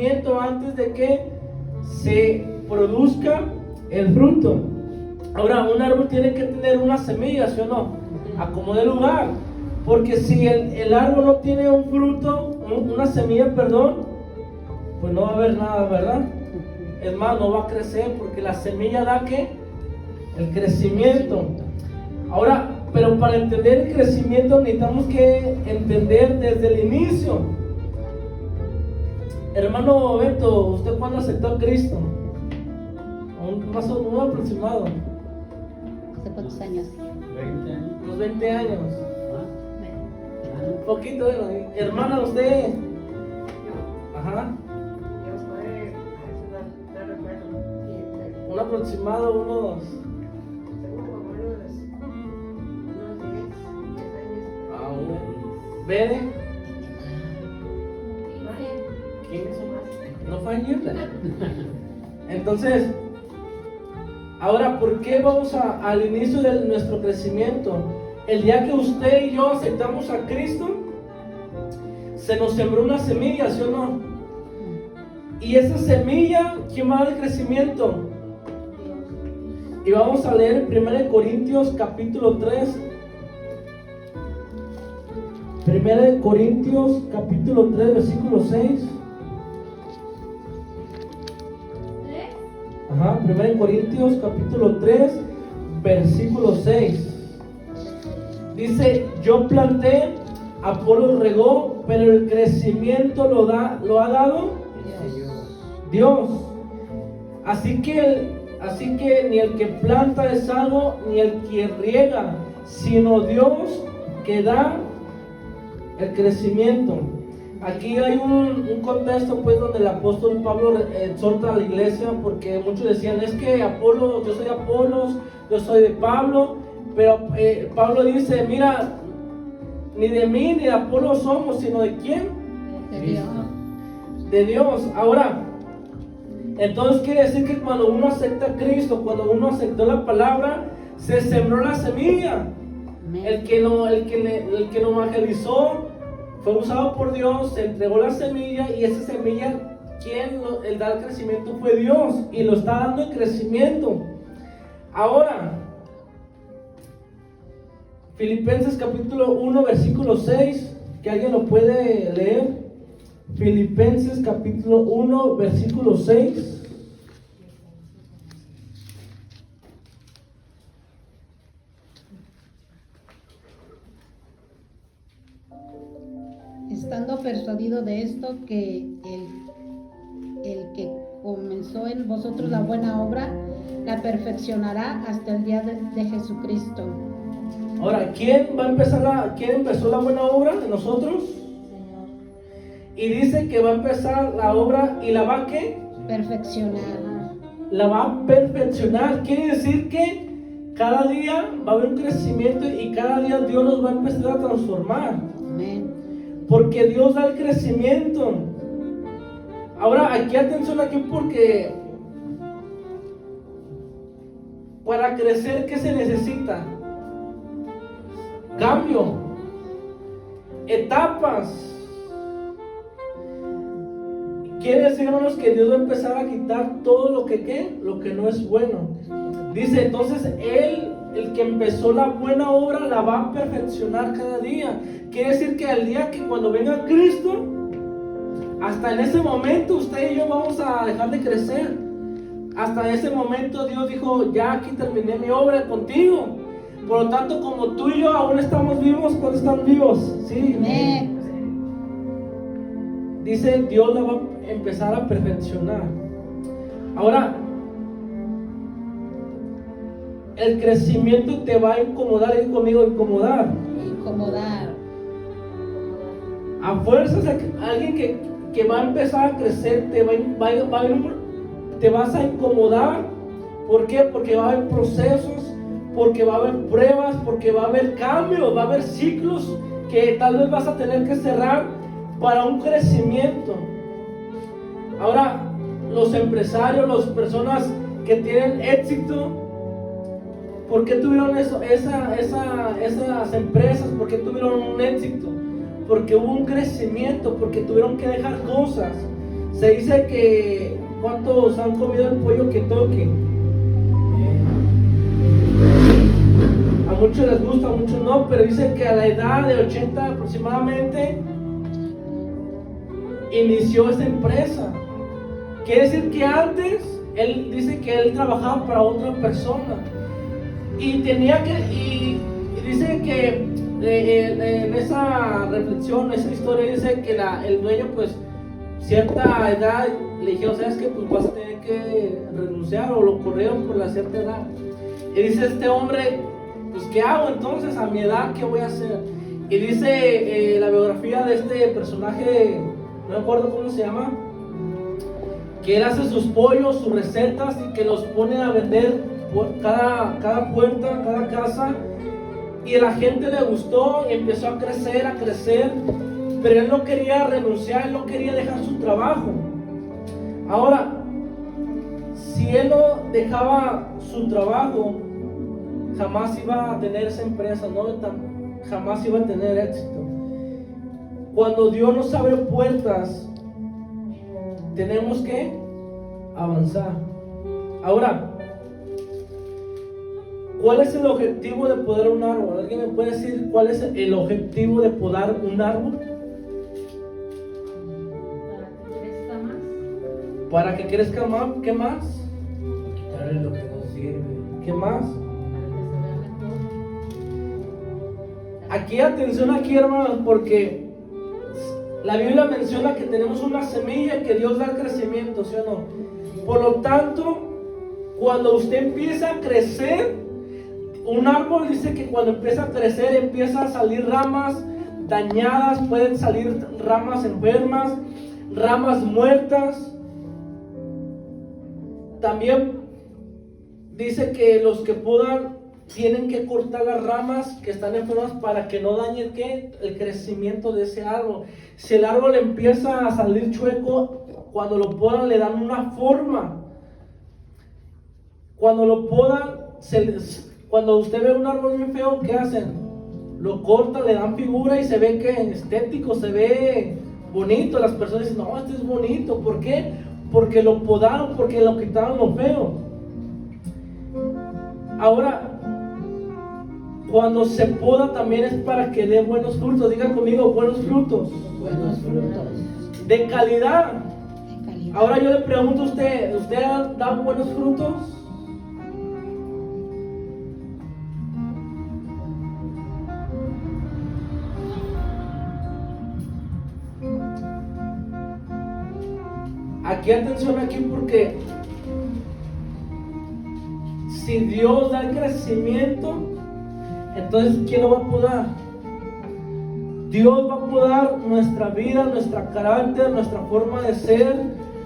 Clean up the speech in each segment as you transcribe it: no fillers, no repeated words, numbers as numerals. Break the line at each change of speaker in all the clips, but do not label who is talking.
crecimiento antes de que se produzca el fruto. Ahora, un árbol tiene que tener una semilla, ¿sí o no? A como de lugar. Porque si el árbol no tiene un fruto, una semilla, perdón, pues no va a haber nada, ¿verdad? Es más, no va a crecer porque la semilla da ¿qué? El crecimiento. Ahora, pero para entender el crecimiento necesitamos que entender desde el inicio. Hermano Beto, ¿usted cuándo aceptó a Cristo? Más o menos aproximado.
¿Hace cuántos años?
20 años.
Unos 20 años.
¿Ah?
Un poquito, hermana, usted. Ajá. Un aproximado, unos. ¿Bede? 15 no fue ayer. Entonces, ahora, ¿por qué vamos al inicio de nuestro crecimiento? El día que usted y yo aceptamos a Cristo, se nos sembró una semilla, ¿sí o no? Y esa semilla, ¿quién va a dar el crecimiento? Y vamos a leer 1 Corintios capítulo 3. 1 Corintios capítulo 3 versículo 6. Ajá, 1 Corintios capítulo 3 versículo 6. Dice, yo planté, Apolo regó, pero el crecimiento lo ha dado Dios. Así que ni el que planta es algo, ni el que riega, sino Dios que da el crecimiento. Aquí hay un contexto pues donde el apóstol Pablo exhorta a la iglesia, porque muchos decían, es que Apolo, yo soy Apolos, yo soy de Pablo, pero Pablo dice, mira, ni de mí ni de Apolo somos, sino de quién?
De Dios.
De Dios. Ahora, entonces quiere decir que cuando uno acepta a Cristo, cuando uno aceptó la palabra, se sembró la semilla. El que lo evangelizó fue usado por Dios, se entregó la semilla, y esa semilla, el da el crecimiento fue Dios, y lo está dando el crecimiento. Ahora, Filipenses capítulo 1 versículo 6, que alguien lo puede leer. Filipenses capítulo 1 versículo 6.
Estando persuadido de esto, que el que comenzó en vosotros la buena obra, la perfeccionará hasta el día de Jesucristo.
Ahora, ¿quién empezó la buena obra de nosotros? Y dice que va a empezar la obra y la va a ¿qué?
Perfeccionar.
La va a perfeccionar. Quiere decir que cada día va a haber un crecimiento y cada día Dios nos va a empezar a transformar.
Amén.
Porque Dios da el crecimiento. Ahora, aquí atención aquí, porque para crecer, ¿qué se necesita? Cambio, etapas. Quiere decir, hermanos, que Dios va a empezar a quitar todo lo que no es bueno. Dice, entonces el que empezó la buena obra la va a perfeccionar cada día. Quiere decir que al día que cuando venga Cristo, hasta en ese momento usted y yo vamos a dejar de crecer. Hasta ese momento Dios dijo, ya aquí terminé mi obra contigo. Por lo tanto, como tú y yo aún estamos vivos, ¿cuándo están vivos? Sí.
Amén.
Dice, Dios la va a empezar a perfeccionar. Ahora, el crecimiento te va a incomodar, y conmigo incomodar.
Incomodar.
A fuerzas, alguien que va a empezar a crecer, te vas a incomodar. ¿Por qué? Porque va a haber procesos, porque va a haber pruebas, porque va a haber cambios, va a haber ciclos que tal vez vas a tener que cerrar para un crecimiento. Ahora, los empresarios, las personas que tienen éxito, ¿por qué tuvieron eso? Esas empresas, ¿por qué tuvieron un éxito? Porque hubo un crecimiento, porque tuvieron que dejar cosas. Se dice que ¿cuántos han comido el pollo que toque? A muchos les gusta, a muchos no, pero dicen que a la edad de 80 aproximadamente inició esta empresa. Quiere decir que antes él dice que él trabajaba para otra persona y tenía que, y dice que en esa reflexión, esa historia dice que el dueño pues cierta edad le dijeron, ¿sabes qué? Pues vas a tener que renunciar, o lo corrieron por la cierta edad. Y dice este hombre, pues ¿qué hago entonces a mi edad? ¿Qué voy a hacer? Y dice la biografía de este personaje, no me acuerdo cómo se llama, que él hace sus pollos, sus recetas, y que los pone a vender por cada puerta, cada casa, y a la gente le gustó y empezó a crecer, pero él no quería renunciar, él no quería dejar su trabajo. Ahora, si él no dejaba su trabajo, jamás iba a tener esa empresa, jamás iba a tener éxito. Cuando Dios nos abre puertas, tenemos que avanzar. Ahora, ¿cuál es el objetivo de podar un árbol? ¿Alguien me puede decir cuál es el objetivo de podar un árbol? Para que crezca más. ¿Qué más?
Quitarle lo que no sirve.
¿Qué más? Aquí, atención aquí, hermanos, porque la Biblia menciona que tenemos una semilla y que Dios da el crecimiento, ¿sí o no? Por lo tanto, cuando usted empieza a crecer, un árbol dice que cuando empieza a crecer, empieza a salir ramas dañadas, pueden salir ramas enfermas, ramas muertas. También dice que los que podan tienen que cortar las ramas que están enfermas para que no dañen el crecimiento de ese árbol. Si el árbol empieza a salir chueco, cuando lo podan le dan una forma. Cuando lo podan, cuando usted ve un árbol muy feo, ¿qué hacen? Lo cortan, le dan figura y se ve que estético, se ve bonito. Las personas dicen, no, este es bonito. ¿Por qué? Porque lo podaron, porque lo quitaron lo feo. Ahora, cuando se poda también es para que dé buenos frutos. Digan conmigo, buenos frutos.
Buenos frutos.
De calidad.
De calidad.
Ahora yo le pregunto a ¿usted da buenos frutos? Aquí atención aquí, porque si Dios da el crecimiento, entonces ¿quién lo va a podar? Dios va a podar nuestra vida, nuestro carácter, nuestra forma de ser,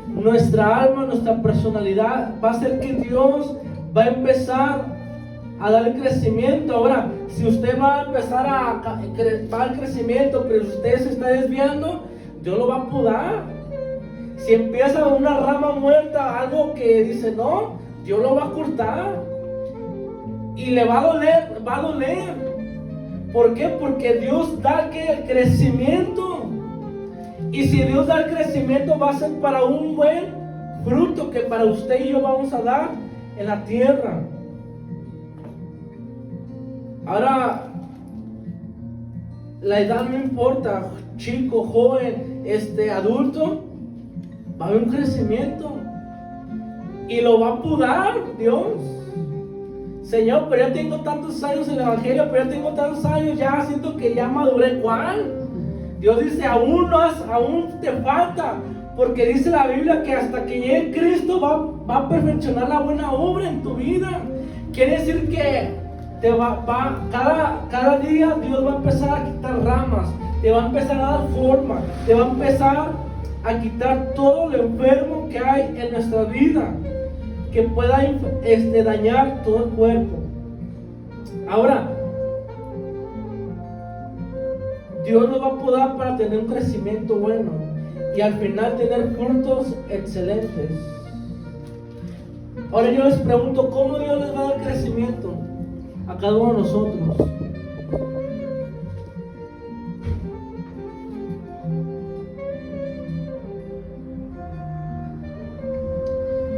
nuestra alma, nuestra personalidad. Va a ser que Dios va a empezar a dar el crecimiento. Ahora, si usted va a empezar va al crecimiento, pero usted se está desviando, Dios lo va a podar. Si empieza una rama muerta, algo que dice no, Dios lo va a cortar. Y le va a doler. ¿Por qué? Porque Dios da el crecimiento. Y si Dios da el crecimiento, va a ser para un buen fruto que para usted y yo vamos a dar en la tierra. Ahora, la edad no importa, chico, joven, adulto, va a haber un crecimiento. Y lo va a podar Dios. Señor, pero ya tengo tantos años en el Evangelio, pero ya tengo tantos años, ya siento que ya maduré. ¿Cuál? Dios dice, aún te falta, porque dice la Biblia que hasta que llegue Cristo va a perfeccionar la buena obra en tu vida. Quiere decir que cada día Dios va a empezar a quitar ramas, te va a empezar a dar forma, te va a empezar a quitar todo lo enfermo que hay en nuestra vida, que pueda dañar todo el cuerpo. Ahora, Dios nos va a podar para tener un crecimiento bueno y al final tener frutos excelentes. Ahora yo les pregunto, ¿cómo Dios les va a dar crecimiento a cada uno de nosotros?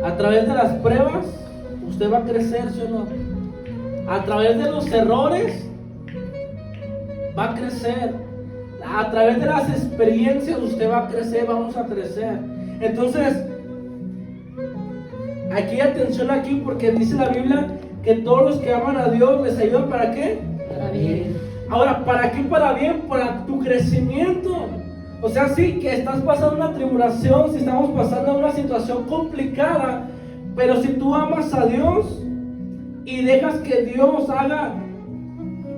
A través de las pruebas, usted va a crecer, ¿sí o no? A través de los errores, va a crecer. A través de las experiencias, usted va a crecer, vamos a crecer. Entonces, aquí atención aquí, porque dice la Biblia que todos los que aman a Dios les ayuda ¿para qué?
Para bien.
Ahora, ¿para qué? Para bien, para tu crecimiento. O sea, sí, que estás pasando una tribulación, si estamos pasando una situación complicada, pero si tú amas a Dios y dejas que Dios haga,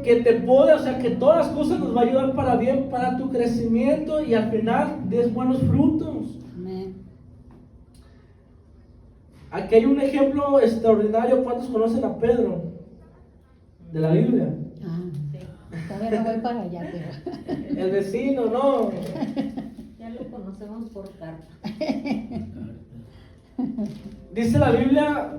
que te pueda, o sea, que todas las cosas nos va a ayudar para bien, para tu crecimiento y al final des buenos frutos.
Amén.
Aquí hay un ejemplo extraordinario. ¿Cuántos conocen a Pedro? De la Biblia.
Todavía no voy para allá, pero...
El vecino, ¿no?
Ya lo conocemos por carta.
Dice la Biblia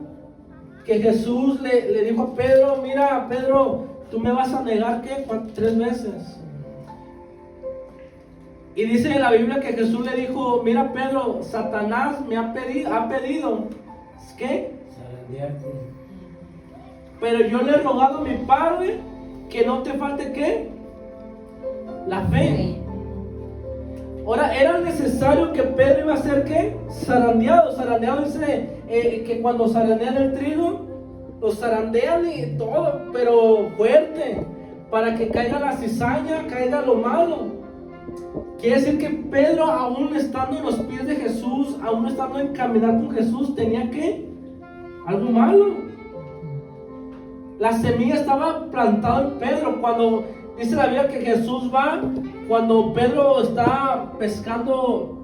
que Jesús le dijo a Pedro: mira, Pedro, tú me vas a negar, ¿qué? 3 veces. Y dice la Biblia que Jesús le dijo: mira, Pedro, Satanás me ha pedido, ¿qué?
Zarandearte.
Pero yo le he rogado a mi Padre que no te falte, ¿qué? La fe. Ahora, era necesario que Pedro iba a ser, ¿qué? Zarandeado. Zarandeado dice que cuando zarandean el trigo, lo zarandean y todo, pero fuerte, para que caiga la cizaña, caiga lo malo. Quiere decir que Pedro, aún estando en los pies de Jesús, aún estando en caminar con Jesús, tenía que algo malo. La semilla estaba plantada en Pedro. Cuando dice la Biblia que Jesús va, cuando Pedro está pescando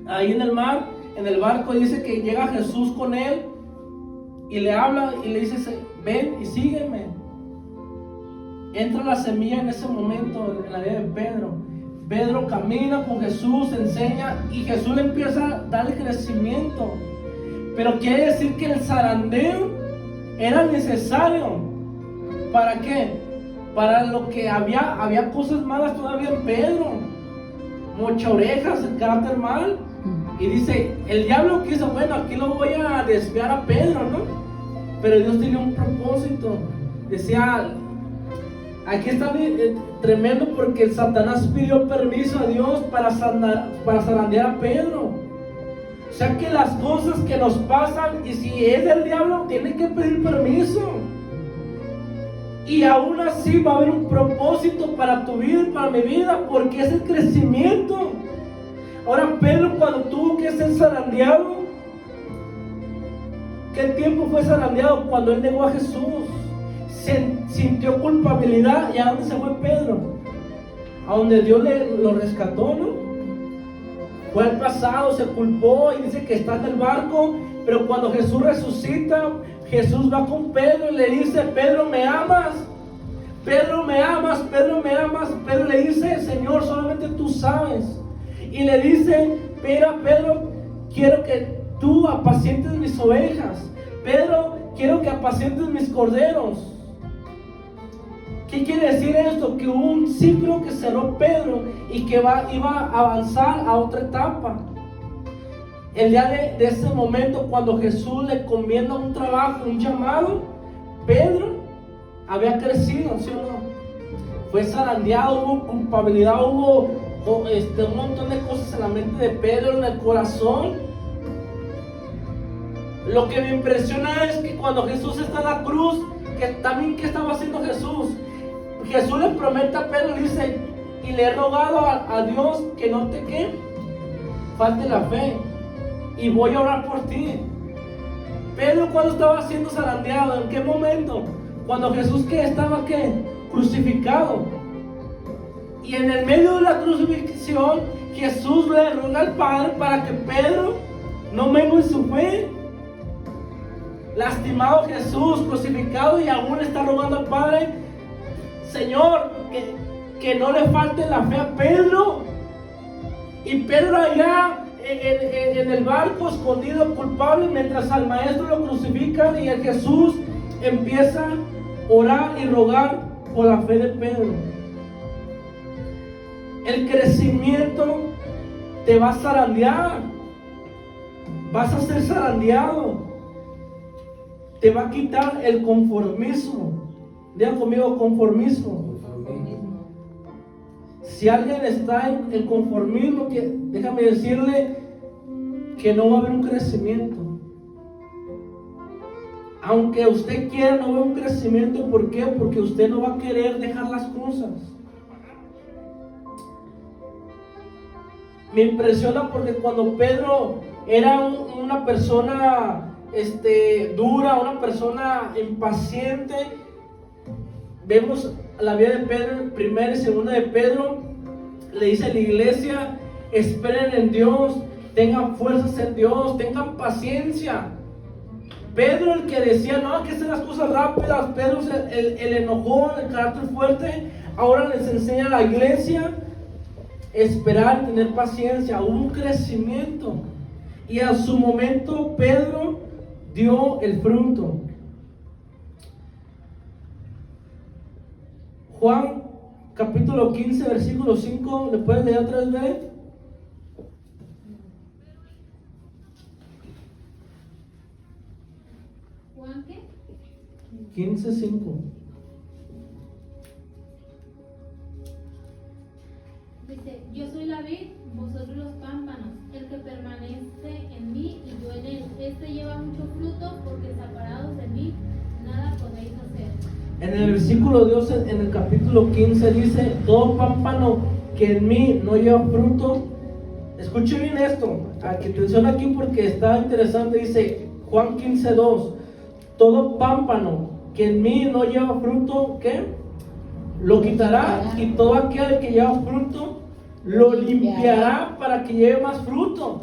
ahí en el mar, en el barco, dice que llega Jesús con él y le habla y le dice: ven y sígueme. Entra la semilla en ese momento en la vida de Pedro. Pedro camina con Jesús, enseña, y Jesús le empieza a dar el crecimiento. Pero quiere decir que el zarandeo era necesario. ¿Para qué? Para lo que había cosas malas todavía en Pedro. Muchas orejas, el carácter mal. Y dice, el diablo quiso, bueno, aquí lo voy a desviar a Pedro, ¿no? Pero Dios tenía un propósito. Decía, aquí está tremendo, porque Satanás pidió permiso a Dios para zarandear a Pedro. O sea que las cosas que nos pasan, y si es del diablo, tiene que pedir permiso. Y aún así va a haber un propósito para tu vida y para mi vida, porque es el crecimiento. Ahora, Pedro, cuando tuvo que ser zarandeado, ¿qué tiempo fue zarandeado? Cuando él negó a Jesús. Sintió culpabilidad. ¿Y a dónde se fue Pedro? A donde Dios lo rescató, ¿no? Fue al pasado, se culpó y dice que está en el barco. Pero cuando Jesús resucita, Jesús va con Pedro y le dice: Pedro, ¿me amas? Pedro, ¿me amas? Pedro, ¿me amas? Pedro le dice: Señor, solamente tú sabes. Y le dice: mira, Pedro, quiero que tú apacientes mis ovejas. Pedro, quiero que apacientes mis corderos. ¿Qué quiere decir esto? Que hubo un ciclo que cerró Pedro y que iba a avanzar a otra etapa. El día de ese momento, cuando Jesús le encomienda un trabajo, un llamado, Pedro había crecido, ¿sí o no? Fue zarandeado, hubo culpabilidad, hubo un montón de cosas en la mente de Pedro, en el corazón. Lo que me impresiona es que cuando Jesús está en la cruz, que también, ¿qué estaba haciendo Jesús? Jesús le promete a Pedro, dice: y le he rogado a Dios que no te falte la fe, y voy a orar por ti. Pedro, cuando estaba siendo zarandeado, ¿en qué momento? Cuando Jesús estaba crucificado. Y en el medio de la crucifixión, Jesús le ruega al Padre para que Pedro no mengue su fe. Lastimado Jesús, crucificado, y aún está rogando al Padre: Señor, que no le falte la fe a Pedro. Y Pedro allá en el barco, escondido, culpable, mientras al maestro lo crucifican, y el Jesús empieza a orar y rogar por la fe de Pedro. El crecimiento te va a zarandear, Vas a ser zarandeado. Te va a quitar el conformismo. Digan conmigo, conformismo. Si alguien está en conformismo, déjame decirle que no va a haber un crecimiento. Aunque usted quiera, no va a haber un crecimiento. ¿Por qué? Porque usted no va a querer dejar las cosas. Me impresiona porque cuando Pedro era una persona dura, una persona impaciente, vemos la vida de Pedro en 1 y 2 de Pedro. Le dice a la iglesia: esperen en Dios, tengan fuerzas en Dios, tengan paciencia. Pedro, el que decía no, hay que hacer las cosas rápidas, Pedro, el enojón, el carácter fuerte, ahora les enseña a la iglesia esperar y tener paciencia. Hubo un crecimiento y a su momento Pedro dio el fruto. Juan capítulo 15 versículo 5, ¿le puedes leer otra vez?
¿Juan qué?
15:5.
Dice: yo soy la vid, vosotros los pámpanos. El que permanece en mí y yo en él, este lleva mucho fruto, porque separados de mí nada podéis hacer.
En el versículo 2, en el capítulo 15 dice: todo pámpano que en mí no lleva fruto. Escuche bien esto, aquí atención aquí porque está interesante. Dice Juan 15:2: todo pámpano que en mí no lleva fruto, ¿qué? Lo quitará, y todo aquel que lleva fruto lo limpiará para que lleve más fruto.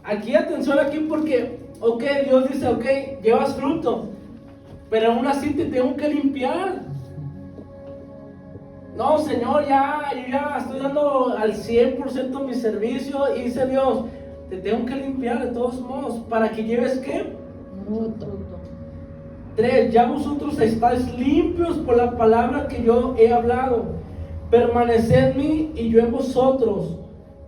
Aquí atención aquí porque, ok, Dios dice, ok, llevas fruto, pero aún así te tengo que limpiar. No, Señor, yo ya estoy dando al 100% mi servicio. Y dice Dios, te tengo que limpiar de todos modos, para que lleves ¿qué?
Fruto.
3, ya vosotros estáis limpios por la palabra que yo he hablado. Permaneced en mí y yo en vosotros.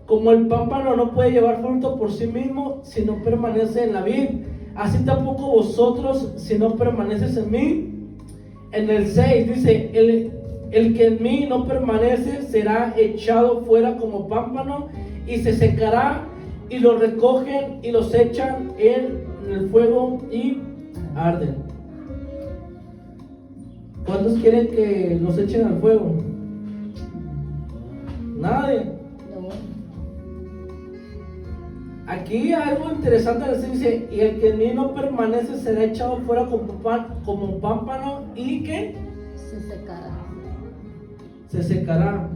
Como el pámpano no puede llevar fruto por sí mismo si no permanece en la vid, así tampoco vosotros si no permaneces en mí. En el 6 dice: el que en mí no permanece será echado fuera como pámpano y se secará, y lo recogen y los echan en el fuego y arden. ¿Cuántos quieren que los echen al fuego? Nadie.
No.
Aquí algo interesante dice: y el que en mí no permanece será echado fuera como pámpano y que
Se secará.
se secará.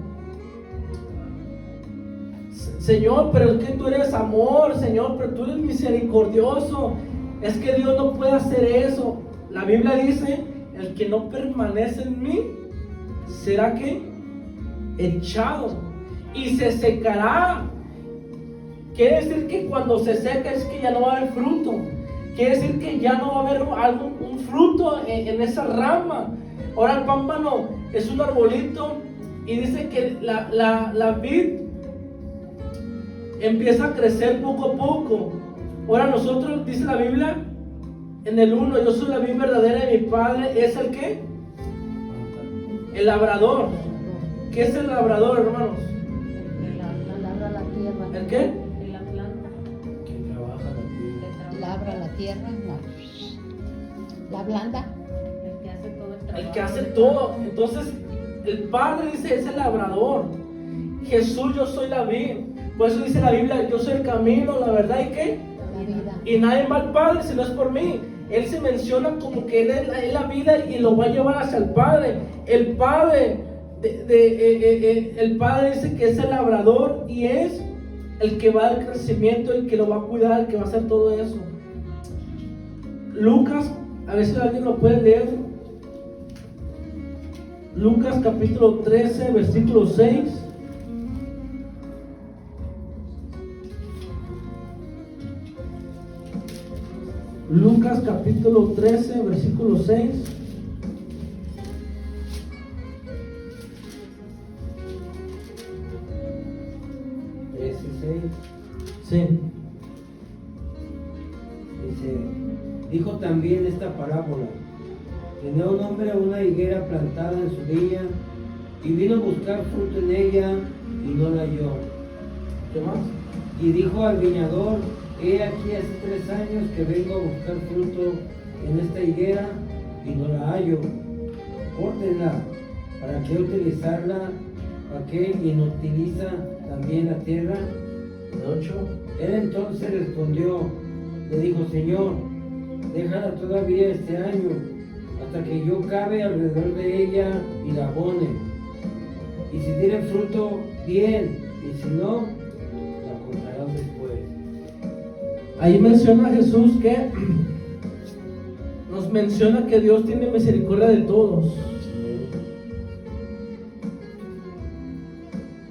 Señor, pero es que tú eres amor, Señor, pero tú eres misericordioso. Es que Dios no puede hacer eso. La Biblia dice: el que no permanece en mí será que echado y se secará. Quiere decir que cuando se seca es que ya no va a haber fruto. Quiere decir que ya no va a haber un fruto en esa rama. Ahora el pámpano es un arbolito y dice que la vid empieza a crecer poco a poco. Ahora nosotros, dice la Biblia en el 1, yo soy la vid verdadera y mi padre es el ¿qué? El labrador. ¿Qué es el labrador, hermanos?
Labra la tierra.
¿El qué?
En la planta.
¿Quién trabaja la tierra?
Labra la tierra. La blanda.
El que hace todo el trabajo.
El que hace todo. Entonces el Padre dice es el labrador. Jesús, yo soy la vid. Por eso dice la Biblia: yo soy el camino, la verdad y ¿qué?
La vida.
Y nadie va al Padre si no es por mí. Él se menciona como que Él es la vida y lo va a llevar hacia el Padre. El Padre el Padre dice que es el labrador y es el que va al crecimiento, el que lo va a cuidar, el que va a hacer todo eso. Lucas, a ver si alguien lo puede leer. Lucas capítulo 13, versículo 6. Lucas capítulo 13, versículo 6. Sí.
Dice, dijo también esta parábola. Tenía un hombre una higuera plantada en su viña y vino a buscar fruto en ella y no la halló.
¿Qué más?
Y dijo al viñador, he aquí hace 3 años que vengo a buscar fruto en esta higuera y no la hallo. Córtenla, ¿para qué utilizarla? ¿Para qué inutiliza también la tierra?
El 8.
Él entonces respondió, le dijo, Señor, déjala todavía este año, hasta que yo cabe alrededor de ella y la abone. Y si tiene fruto, bien, y si no, la cortarás después.
Ahí menciona Jesús que nos menciona que Dios tiene misericordia de todos.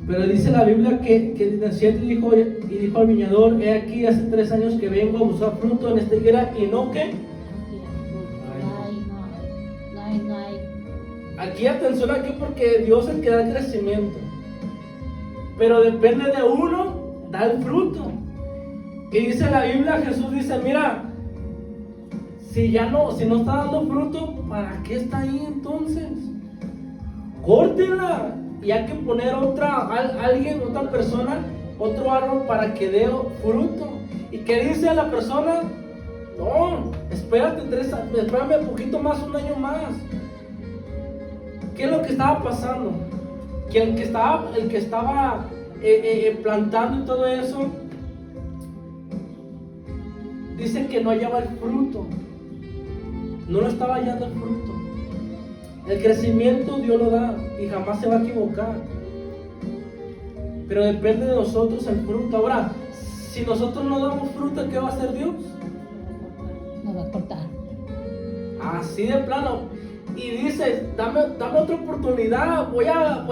Pero dice la Biblia que en el 7 dijo al viñador, he aquí hace 3 años que vengo a buscar fruto en esta higuera y no que.
No hay.
Aquí atención aquí porque Dios es el que da el crecimiento. Pero depende de uno, da el fruto. Y dice la Biblia, Jesús dice, mira, si no está dando fruto, ¿para qué está ahí entonces? Córtela. Y hay que poner otra persona, otro árbol para que dé fruto. ¿Y qué dice la persona? No, espérame un poquito más, un año más. ¿Qué es lo que estaba pasando? Que el que estaba plantando y todo eso, dice que no hallaba el fruto. No lo estaba hallando el fruto. El crecimiento Dios lo da y jamás se va a equivocar. Pero depende de nosotros el fruto. Ahora, si nosotros no damos fruto, ¿qué va a hacer Dios?
Nos va a cortar.
Así de plano. Y dice, dame otra oportunidad, voy a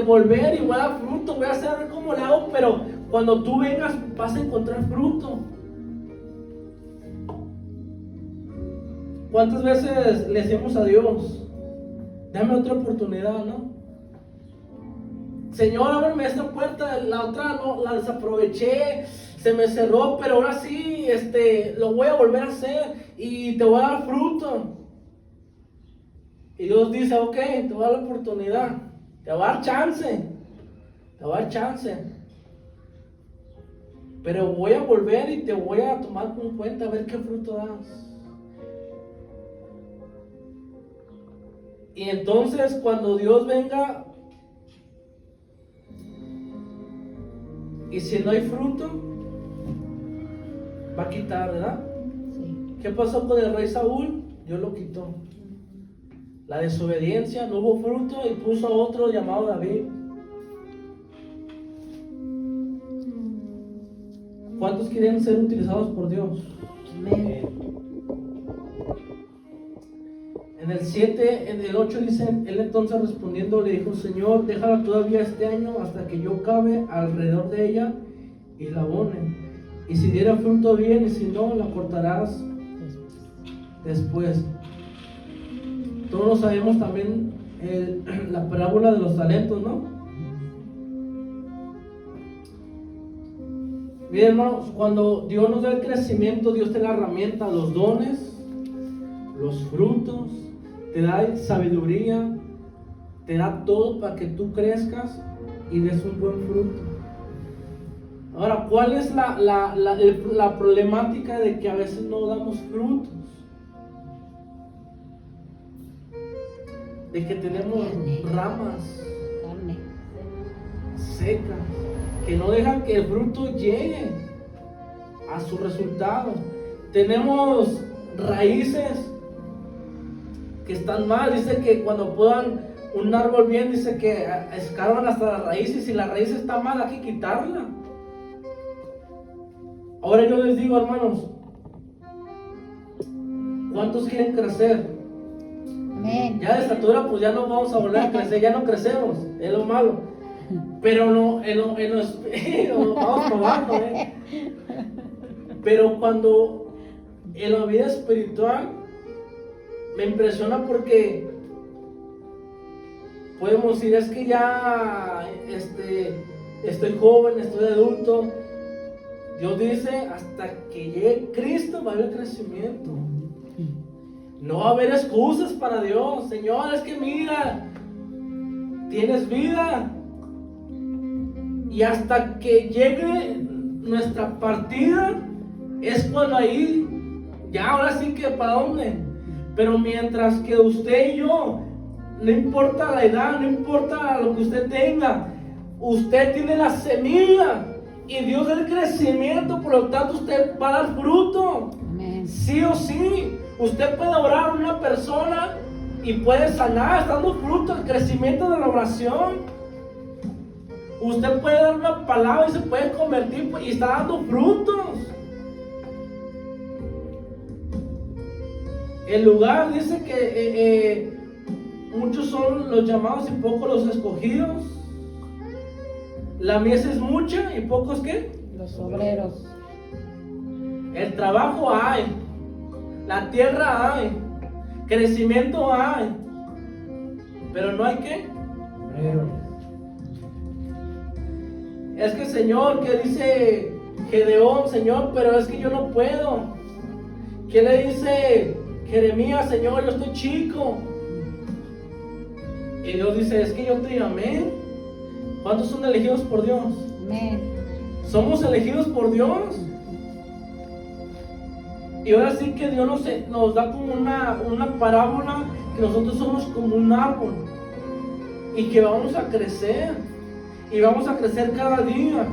volver y voy a dar fruto, voy a hacer cómo le hago, pero cuando tú vengas vas a encontrar fruto. ¿Cuántas veces le decimos a Dios, dame otra oportunidad, no? Señor, ábreme esta puerta, la otra no, la desaproveché, se me cerró, pero ahora sí, lo voy a volver a hacer y te voy a dar fruto. Y Dios dice, ok, te voy a dar la oportunidad, te voy a dar chance, pero voy a volver y te voy a tomar en cuenta a ver qué fruto das. Y entonces cuando Dios venga, y si no hay fruto, va a quitar, ¿verdad?
Sí.
¿Qué pasó con el rey Saúl? Dios lo quitó. La desobediencia, no hubo fruto y puso a otro llamado David. ¿Cuántos quieren ser utilizados por Dios?
Amén.
En el 7, en el 8 dice, él entonces respondiendo le dijo, Señor, déjala todavía este año hasta que yo cabe alrededor de ella y la abone. Y si diera fruto bien y si no, la cortarás después. Todos sabemos también la parábola de los talentos, ¿no? Miren, hermanos, cuando Dios nos da el crecimiento, Dios te da la herramienta, los dones, los frutos, te da sabiduría, te da todo para que tú crezcas y des un buen fruto. Ahora, ¿cuál es la problemática de que a veces no damos frutos? De que tenemos ramas
Carne.
secas que no dejan que el fruto llegue a su resultado. Tenemos raíces que están mal. Dice que cuando puedan un árbol bien, dice que escarban hasta las raíces. Y si la raíz está mal, hay que quitarla. Ahora yo les digo, hermanos, ¿cuántos quieren crecer?
Amén.
Ya de estatura, pues ya no vamos a volver a crecer, ya no crecemos, es lo malo. Pero no, lo vamos probando, Pero cuando en la vida espiritual me impresiona porque podemos decir, es que ya estoy joven, estoy adulto, Dios dice, hasta que llegue Cristo va a haber crecimiento. No va a haber excusas para Dios. Señor, es que mira, tienes vida. Y hasta que llegue nuestra partida, es cuando ahí, ya ahora sí que para dónde. Pero mientras que usted y yo, no importa la edad, no importa lo que usted tenga, usted tiene la semilla y Dios da el crecimiento, por lo tanto usted va a dar fruto.
Amén.
Sí o sí. Usted puede orar a una persona y puede sanar, está dando fruto, el crecimiento de la oración. Usted puede dar una palabra y se puede convertir y está dando frutos. El lugar dice que muchos son los llamados y pocos los escogidos. La mies es mucha y pocos ¿qué?
Los obreros.
El trabajo hay, la tierra hay, crecimiento hay, pero no hay ¿qué?
Pero
Es que Señor, que dice Gedeón, Señor, pero es que yo no puedo. ¿Qué le dice Jeremías? Señor, yo estoy chico. Y Dios dice, es que yo te llamé. ¿Cuántos son elegidos por Dios?
Amén.
¿Somos elegidos por Dios? Y ahora sí que Dios nos da como una parábola, que nosotros somos como un árbol y que vamos a crecer y vamos a crecer cada día.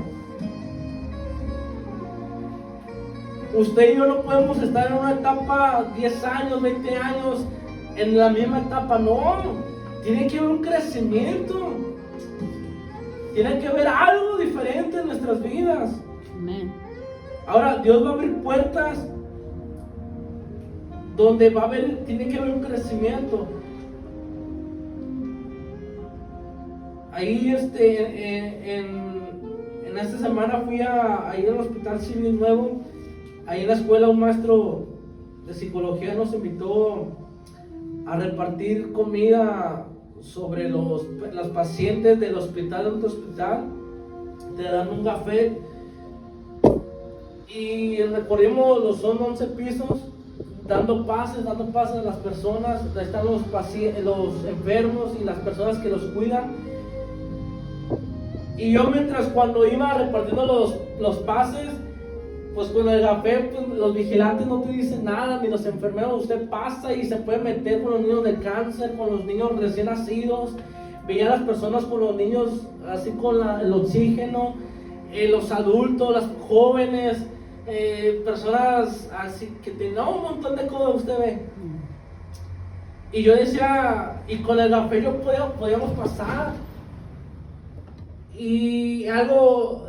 Usted y yo no podemos estar en una etapa 10 años, 20 años en la misma etapa, no. Tiene que haber un crecimiento. Tiene que haber algo diferente en nuestras vidas.
Amén.
Ahora, Dios va a abrir puertas donde tiene que haber un crecimiento. Ahí en esta semana fui ahí al Hospital Civil Nuevo. Ahí en la escuela un maestro de psicología nos invitó a repartir comida sobre los pacientes del hospital, de otro hospital. Te dan un café y recorrimos son 11 pisos dando pases a las personas. Están los enfermos y las personas que los cuidan. Y yo cuando iba repartiendo los pases, pues con el café, pues, los vigilantes no te dicen nada, ni los enfermeros. Usted pasa y se puede meter con los niños de cáncer, con los niños recién nacidos. Veía a las personas con los niños así con el oxígeno, los adultos, las jóvenes, personas así que tenían un montón de cosas, usted ve. Y yo decía, y con el café podíamos pasar. Y algo,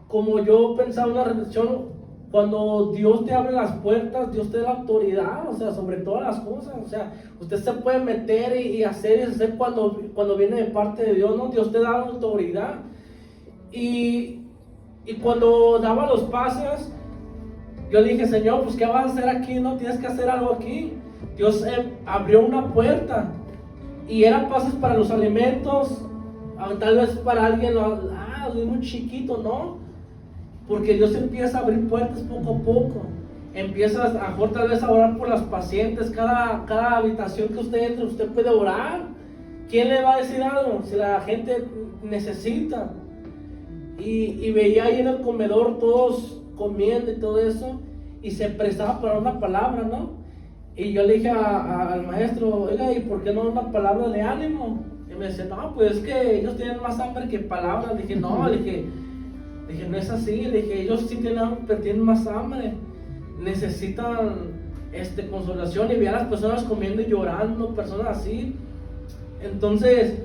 como yo pensaba en una reflexión, cuando Dios te abre las puertas, Dios te da la autoridad, o sea, sobre todas las cosas. O sea, usted se puede meter y hacer y deshacer cuando viene de parte de Dios, ¿no? Dios te da la autoridad. Y cuando daba los pases, yo le dije, Señor, pues ¿qué vas a hacer aquí? No, tienes que hacer algo aquí. Dios abrió una puerta y eran pases para los alimentos. Tal vez para alguien, es muy chiquito, ¿no? Porque Dios empieza a abrir puertas poco a poco. Empiezas a mejor tal vez a orar por las pacientes. Cada habitación que usted entre, usted puede orar. ¿Quién le va a decir algo? Si la gente necesita. Y veía ahí en el comedor todos comiendo y todo eso, y se prestaba para una palabra, ¿no? Y yo le dije al maestro, oiga, ¿y por qué no una palabra de ánimo? Y me dice, no, pues es que ellos tienen más hambre que palabras. Le dije, no, le dije, no es así. Le dije, ellos sí tienen más hambre, necesitan consolación. Y veía a las personas comiendo y llorando, personas así. Entonces,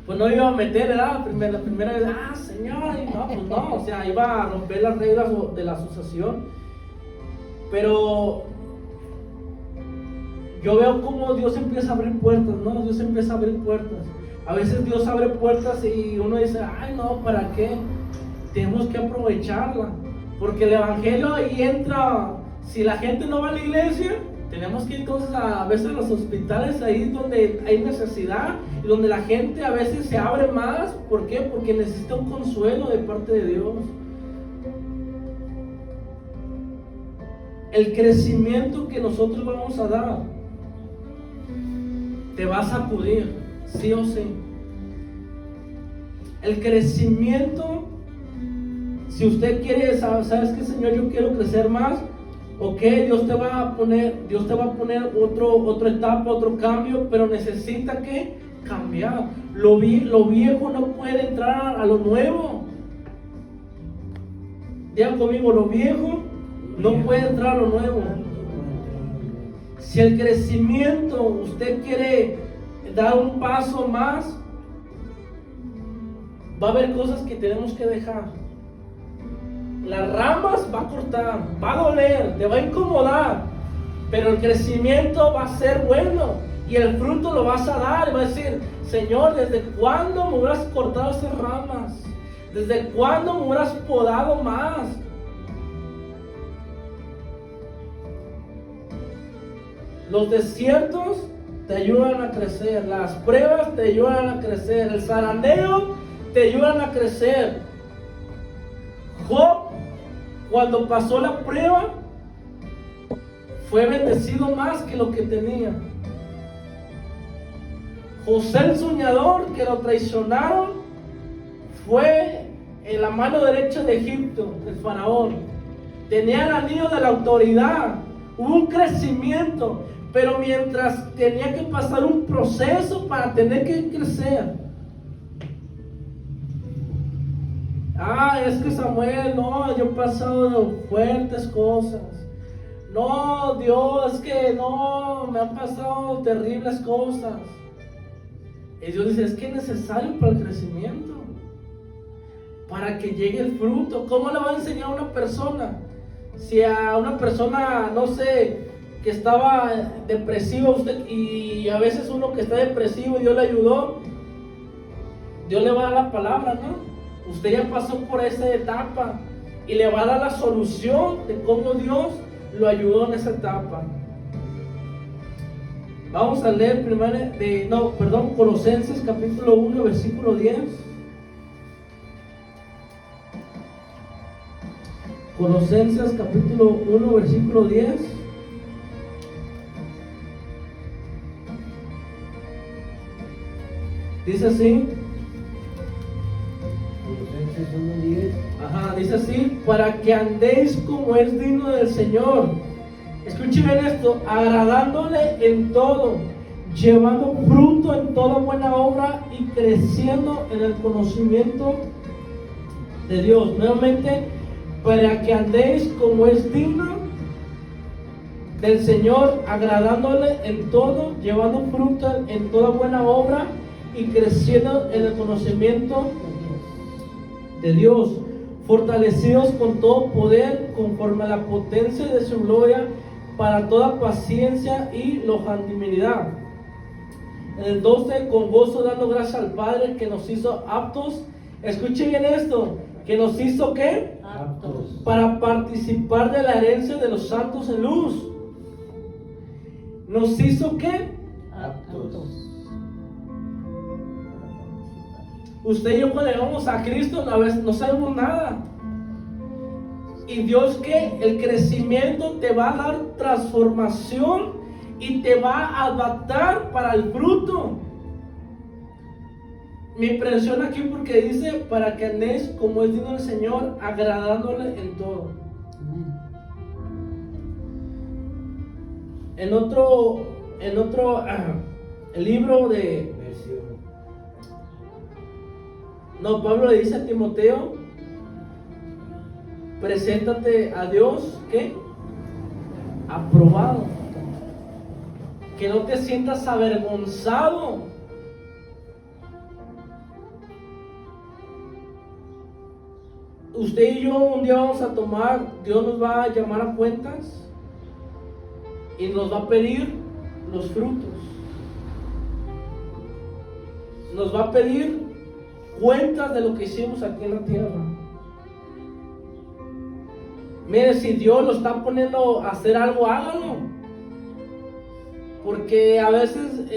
pues no iba a meter, ¿verdad? La primera vez, Señor, y no, pues no, o sea, iba a romper las reglas de la asociación. Pero yo veo cómo Dios empieza a abrir puertas, ¿no? Dios empieza a abrir puertas. A veces Dios abre puertas y uno dice, ay no, ¿para qué? Tenemos que aprovecharla. Porque el evangelio ahí entra. Si la gente no va a la iglesia, tenemos que ir entonces a veces a los hospitales, ahí donde hay necesidad y donde la gente a veces se abre más. ¿Por qué? Porque necesita un consuelo de parte de Dios. el crecimiento que nosotros vamos a dar te va a sacudir, sí o sí. El crecimiento, si usted quiere, ¿sabes qué, Señor? Yo quiero crecer más. Ok, Dios te va a poner otra etapa, otro cambio, pero necesita que cambiar. Lo viejo no puede entrar a lo nuevo. Digan conmigo, lo viejo no puede entrar a lo nuevo. Si el crecimiento, usted quiere dar un paso más, va a haber cosas que tenemos que dejar. Las ramas va a cortar, va a doler, te va a incomodar, pero el crecimiento va a ser bueno y el fruto lo vas a dar. Y va a decir: Señor, ¿desde cuándo me hubieras cortado esas ramas? ¿Desde cuándo me hubieras podado más? Los desiertos te ayudan a crecer, las pruebas te ayudan a crecer, el zarandeo te ayudan a crecer. Job, cuando pasó la prueba, fue bendecido más que lo que tenía. José el soñador, que lo traicionaron, fue en la mano derecha de Egipto, del faraón. Tenía el anillo de la autoridad. Hubo un crecimiento, pero mientras tenía que pasar un proceso para tener que crecer. Es que Samuel, no, yo he pasado fuertes cosas. No, Dios, es que no, me han pasado terribles cosas. Y Dios dice: es que es necesario para el crecimiento, para que llegue el fruto. ¿Cómo le va a enseñar a una persona? Si a una persona, no sé, que estaba depresiva, usted, y a veces uno que está depresivo y Dios le ayudó, Dios le va a dar la palabra, ¿no? Usted ya pasó por esa etapa y le va a dar la solución de cómo Dios lo ayudó en esa etapa. Vamos a leer Colosenses capítulo 1, versículo 10. Colosenses capítulo 1, versículo 10. Dice así. Dice así: para que andéis como es digno del Señor. Escuchen bien esto: agradándole en todo, llevando fruto en toda buena obra y creciendo en el conocimiento de Dios. Nuevamente, para que andéis como es digno del Señor, agradándole en todo, llevando fruto en toda buena obra y creciendo en el conocimiento de Dios, fortalecidos con todo poder conforme a la potencia de su gloria, para toda paciencia y longanimidad. En el 12, con gozo dando gracias al Padre que nos hizo aptos. Escuchen bien esto: que nos hizo ¿qué?
Aptos.
Para participar de la herencia de los santos en luz. ¿Nos hizo qué?
Aptos.
Usted y yo, cuando llegamos a Cristo, a veces no sabemos nada. Y Dios, que el crecimiento te va a dar transformación y te va a adaptar para el fruto. Me impresiona aquí porque dice: para que andéis como es digno del Señor, agradándole en todo. En otro el libro de Pablo le dice a Timoteo: preséntate a Dios, ¿qué? Aprobado. Que no te sientas avergonzado. Usted y yo un día vamos a tomar, Dios nos va a llamar a cuentas y nos va a pedir los frutos. Nos va a pedir cuentas de lo que hicimos aquí en la tierra. Mire, si Dios lo está poniendo a hacer algo, hágalo. Porque a veces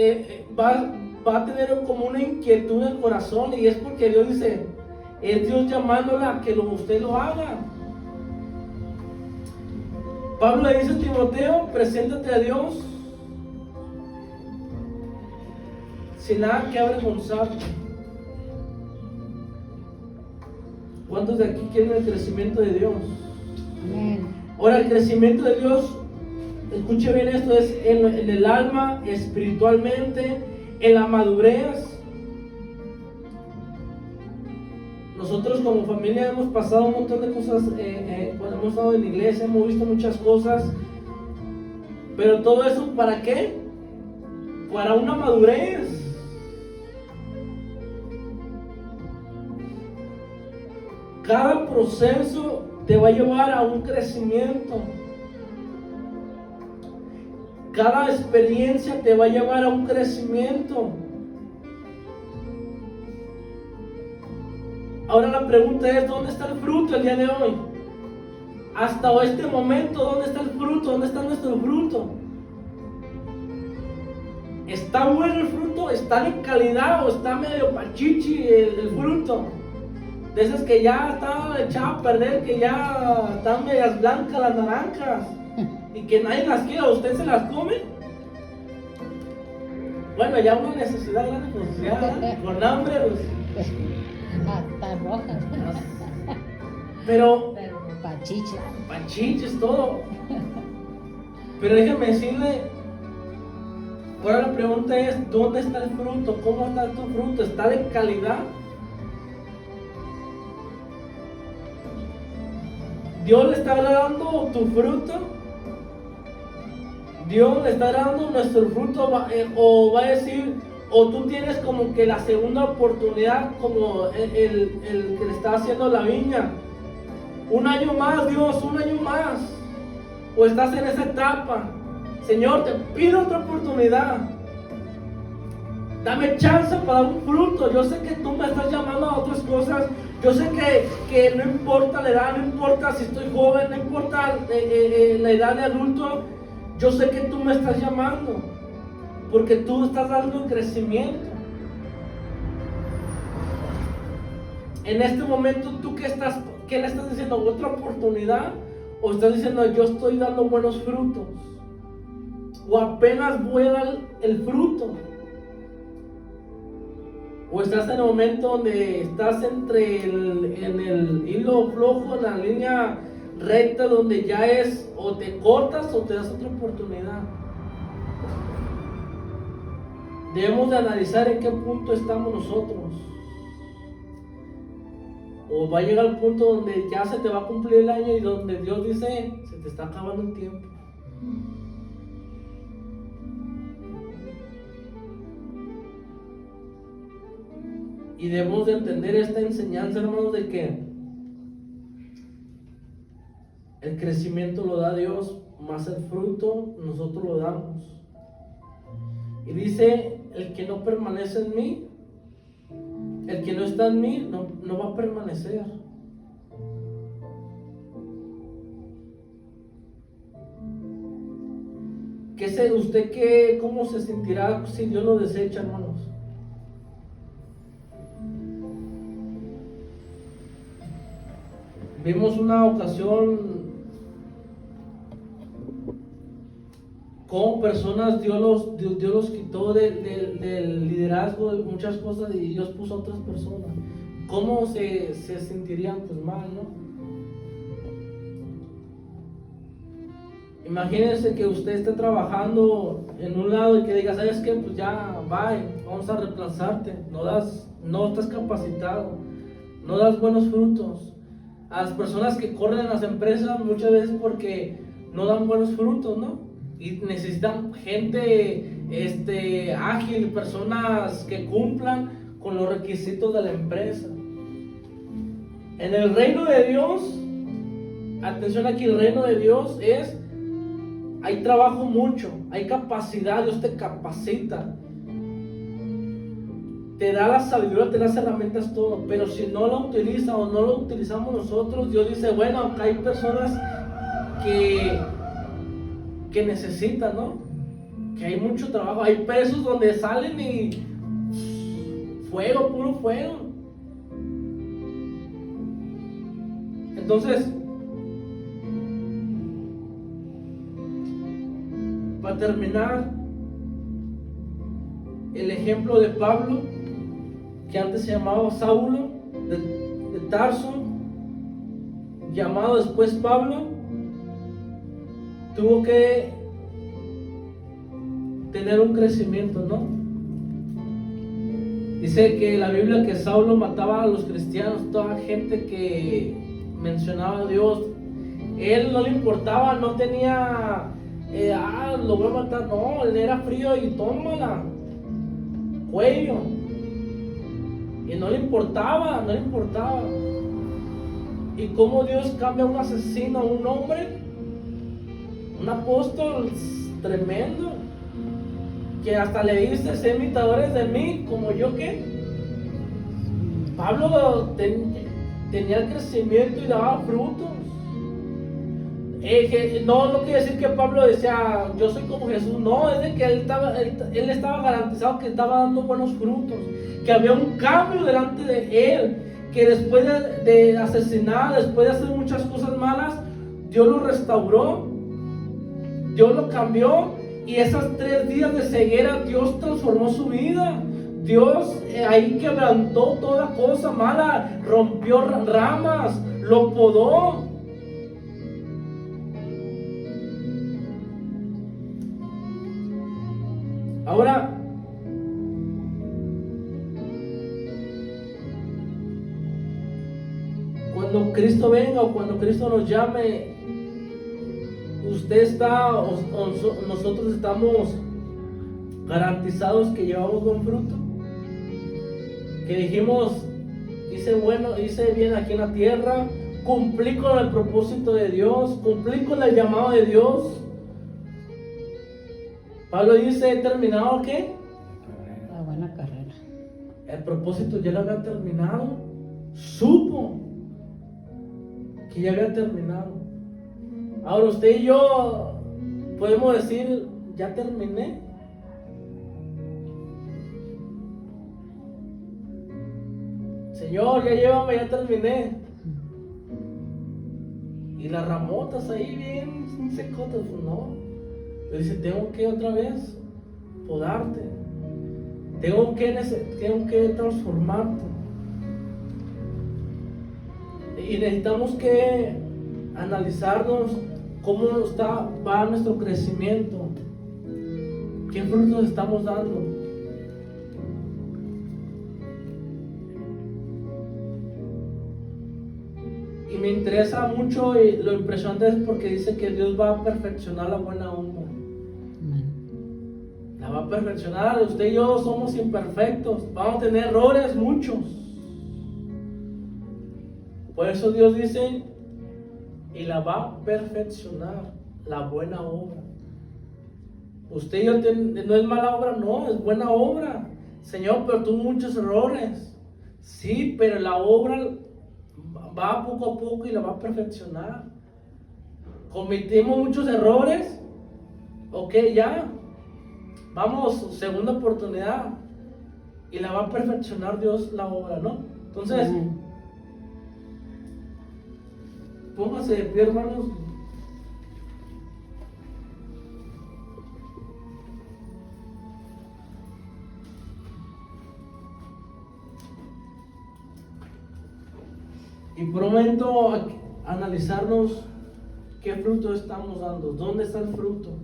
va a tener como una inquietud en el corazón, y es porque Dios dice: es Dios llamándola a que usted lo haga. Pablo le dice a Timoteo, preséntate a Dios sin nada que avergonzarte. ¿Cuántos de aquí quieren el crecimiento de Dios?
Amén.
Ahora, el crecimiento de Dios, escuche bien esto, es en el alma, espiritualmente, en la madurez. Nosotros como familia hemos pasado un montón de cosas, cuando hemos estado en la iglesia, hemos visto muchas cosas, pero todo eso ¿para qué? Para una madurez. Cada proceso te va a llevar a un crecimiento. Cada experiencia te va a llevar a un crecimiento. Ahora la pregunta es, ¿dónde está el fruto el día de hoy? Hasta este momento, ¿dónde está el fruto? ¿Dónde está nuestro fruto? ¿Está bueno el fruto? ¿Está de calidad o está medio pachichi el fruto? De esas que ya están echadas a perder, que ya están medias blancas las naranjas y que nadie las quiere, ¿usted se las come? Bueno, ya una necesidad grande, pues ya con hambre, pues.
Hasta rojas.
Pero
Pachicha.
pachiches todo. Pero déjeme decirle, ahora la pregunta es, ¿dónde está el fruto? ¿Cómo está tu fruto? ¿Está de calidad? ¿Dios le está dando tu fruto? ¿Dios le está dando nuestro fruto? ¿O va a decir, o tú tienes como que la segunda oportunidad, como el que le está haciendo la viña? Un año más, Dios, un año más. O estás en esa etapa. Señor, te pido otra oportunidad. Dame chance para dar un fruto. Yo sé que tú me estás llamando a otras cosas. Yo sé que no importa la edad, no importa si estoy joven, no importa la edad de adulto. Yo sé que tú me estás llamando. Porque tú estás dando crecimiento. En este momento, ¿tú qué le estás diciendo? ¿Otra oportunidad? ¿O estás diciendo, yo estoy dando buenos frutos? ¿O apenas voy a dar el fruto? ¿O estás en el momento donde estás entre en el hilo flojo, en la línea recta, donde ya es o te cortas o te das otra oportunidad? Debemos de analizar en qué punto estamos nosotros. O va a llegar el punto donde ya se te va a cumplir el año y donde Dios dice, se te está acabando el tiempo. Y debemos de entender esta enseñanza, hermanos, de que el crecimiento lo da Dios, más el fruto nosotros lo damos. Y dice, el que no permanece en mí, el que no está en mí, no va a permanecer. ¿Cómo se sentirá si Dios lo desecha, hermanos? Vimos una ocasión cómo personas Dios los quitó del liderazgo de muchas cosas y Dios puso a otras personas. ¿Cómo se sentirían? Pues mal, ¿no? Imagínense que usted esté trabajando en un lado y que diga, ¿sabes qué? Pues ya, bye, vamos a reemplazarte. No estás capacitado, no das buenos frutos. A las personas que corren en las empresas muchas veces porque no dan buenos frutos, ¿no? Y necesitan gente ágil, personas que cumplan con los requisitos de la empresa. En el reino de Dios, atención aquí, el reino de Dios hay trabajo mucho, hay capacidad, Dios te capacita, te da la sabiduría, te da las herramientas, todo, pero si no lo utiliza o no lo utilizamos nosotros, Dios dice, bueno, acá hay personas que necesitan, ¿no? Que hay mucho trabajo, hay presos donde salen y fuego, puro fuego. Entonces, para terminar, el ejemplo de Pablo, que antes se llamaba Saulo de Tarso, llamado después Pablo, tuvo que tener un crecimiento, ¿no? Dice que la Biblia que Saulo mataba a los cristianos, toda gente que mencionaba a Dios. Él no le importaba, no tenía, lo voy a matar, no, él era frío y tómala, cuello. Y no le importaba, no le importaba. Y cómo Dios cambia a un asesino a un hombre, un apóstol tremendo, que hasta le dice, sé imitadores de mí, como yo que. Pablo tenía el crecimiento y daba frutos. No quiere decir que Pablo decía, yo soy como Jesús, no, es de que él estaba garantizado que estaba dando buenos frutos, que había un cambio delante de él, que después de asesinar, después de hacer muchas cosas malas, Dios lo restauró, Dios lo cambió, y esos 3 días de ceguera, Dios transformó su vida. Dios ahí quebrantó toda cosa mala, rompió ramas, lo podó. Ahora, cuando Cristo venga o cuando Cristo nos llame, usted está o nosotros estamos garantizados que llevamos buen fruto, que dijimos, hice bien aquí en la tierra, cumplí con el propósito de Dios, cumplí con el llamado de Dios. Pablo dice, ¿he terminado qué?
La buena carrera.
El propósito ya lo había terminado. Supo que ya había terminado. Ahora usted y yo podemos decir, ya terminé. Señor, ya llévame, ya terminé. Y las ramotas ahí bien secotas, pues no. Pero dice, tengo que otra vez podarte, tengo que transformarte, y necesitamos que analizarnos cómo va nuestro crecimiento, qué frutos estamos dando. Y me interesa mucho, y lo impresionante es porque dice que Dios va a perfeccionar la buena obra. La va a perfeccionar. Usted y yo somos imperfectos, vamos a tener errores, muchos. Por eso Dios dice, y la va a perfeccionar, la buena obra. Usted y yo no es mala obra, no, es buena obra. Señor, pero tuvo muchos errores. Sí, pero la obra va poco a poco y la va a perfeccionar. Cometimos muchos errores, ok, ya, vamos, segunda oportunidad, y la va a perfeccionar Dios la obra, ¿no? Entonces, póngase de pie, hermanos. Y por un momento analizarnos qué fruto estamos dando, dónde está el fruto.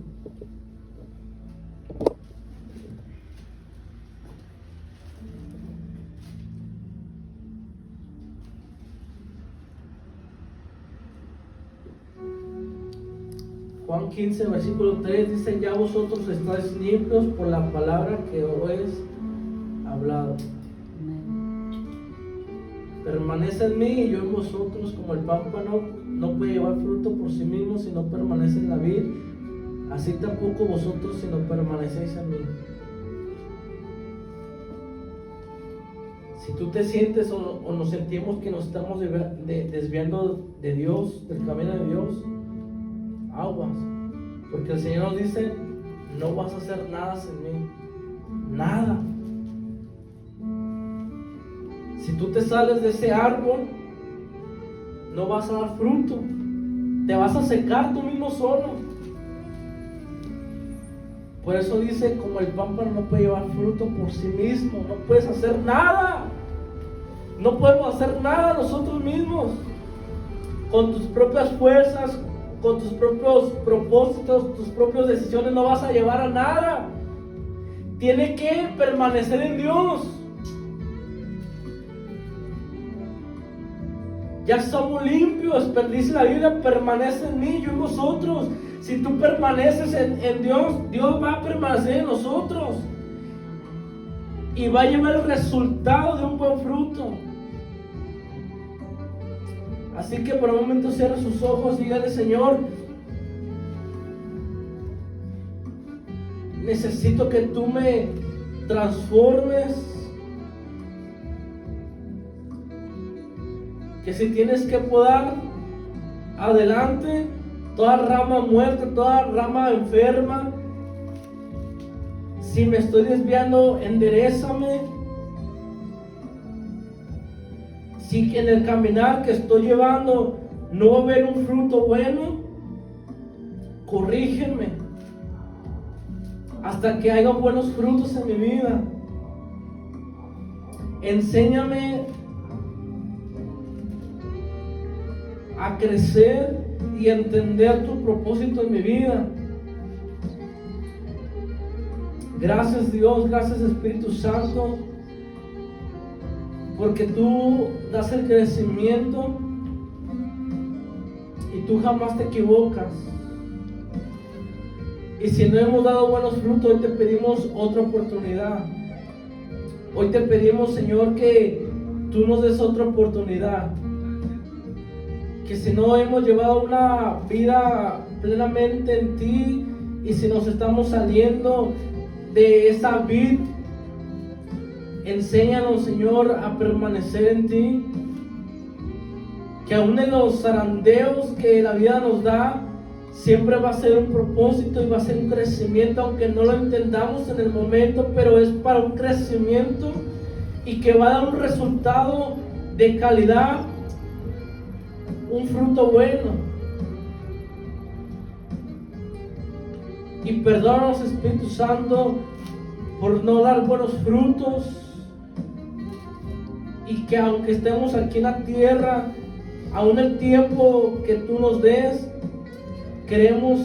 Juan 15, versículo 3 dice, ya vosotros estáis limpios por la palabra que os he hablado. Permanece en mí y yo en vosotros, como el pámpano no puede llevar fruto por sí mismo si no permanece en la vid, así tampoco vosotros si no permanecéis en mí. Si tú te sientes o nos sentimos que nos estamos desviando de Dios, del camino de Dios, aguas, porque el Señor nos dice, no vas a hacer nada sin mí, nada. Si tú te sales de ese árbol, no vas a dar fruto, te vas a secar tú mismo solo. Por eso dice, como el pámpano no puede llevar fruto por sí mismo, no puedes hacer nada. No podemos hacer nada nosotros mismos. Con tus propias fuerzas, con tus propios propósitos, tus propias decisiones no vas a llevar a nada. Tiene que permanecer en Dios. Ya somos limpios, dice la Biblia, permanece en mí, yo en vosotros. Si tú permaneces en Dios, Dios va a permanecer en nosotros. Y va a llevar el resultado de un buen fruto. Así que por un momento cierra sus ojos y dígale: Señor, necesito que tú me transformes. Que si tienes que podar, adelante, toda rama muerta, toda rama enferma. Si me estoy desviando, enderézame. Si en el caminar que estoy llevando no va a haber un fruto bueno, corrígeme hasta que haya buenos frutos en mi vida. Enséñame a crecer y entender tu propósito en mi vida. Gracias Dios, gracias Espíritu Santo, porque tú das el crecimiento y tú jamás te equivocas. Y si no hemos dado buenos frutos, hoy te pedimos otra oportunidad. Hoy te pedimos, Señor, que tú nos des otra oportunidad. Que si no hemos llevado una vida plenamente en ti, y si nos estamos saliendo de esa vid, enséñanos, Señor, a permanecer en ti. Que aún en los zarandeos que la vida nos da, siempre va a ser un propósito y va a ser un crecimiento, aunque no lo entendamos en el momento, pero es para un crecimiento y que va a dar un resultado de calidad, un fruto bueno. Y perdónanos, Espíritu Santo, por no dar buenos frutos, y que aunque estemos aquí en la tierra, aún el tiempo que tú nos des, queremos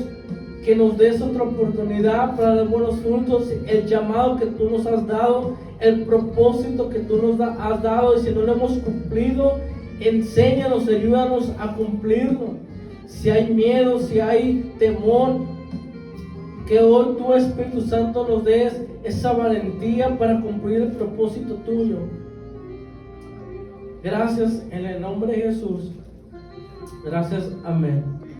que nos des otra oportunidad para dar buenos frutos, el llamado que tú nos has dado, el propósito que tú nos has dado, y si no lo hemos cumplido, enséñanos, ayúdanos a cumplirlo. Si hay miedo, si hay temor, que hoy tu Espíritu Santo nos des esa valentía para cumplir el propósito tuyo. Gracias en el nombre de Jesús. Gracias, amén.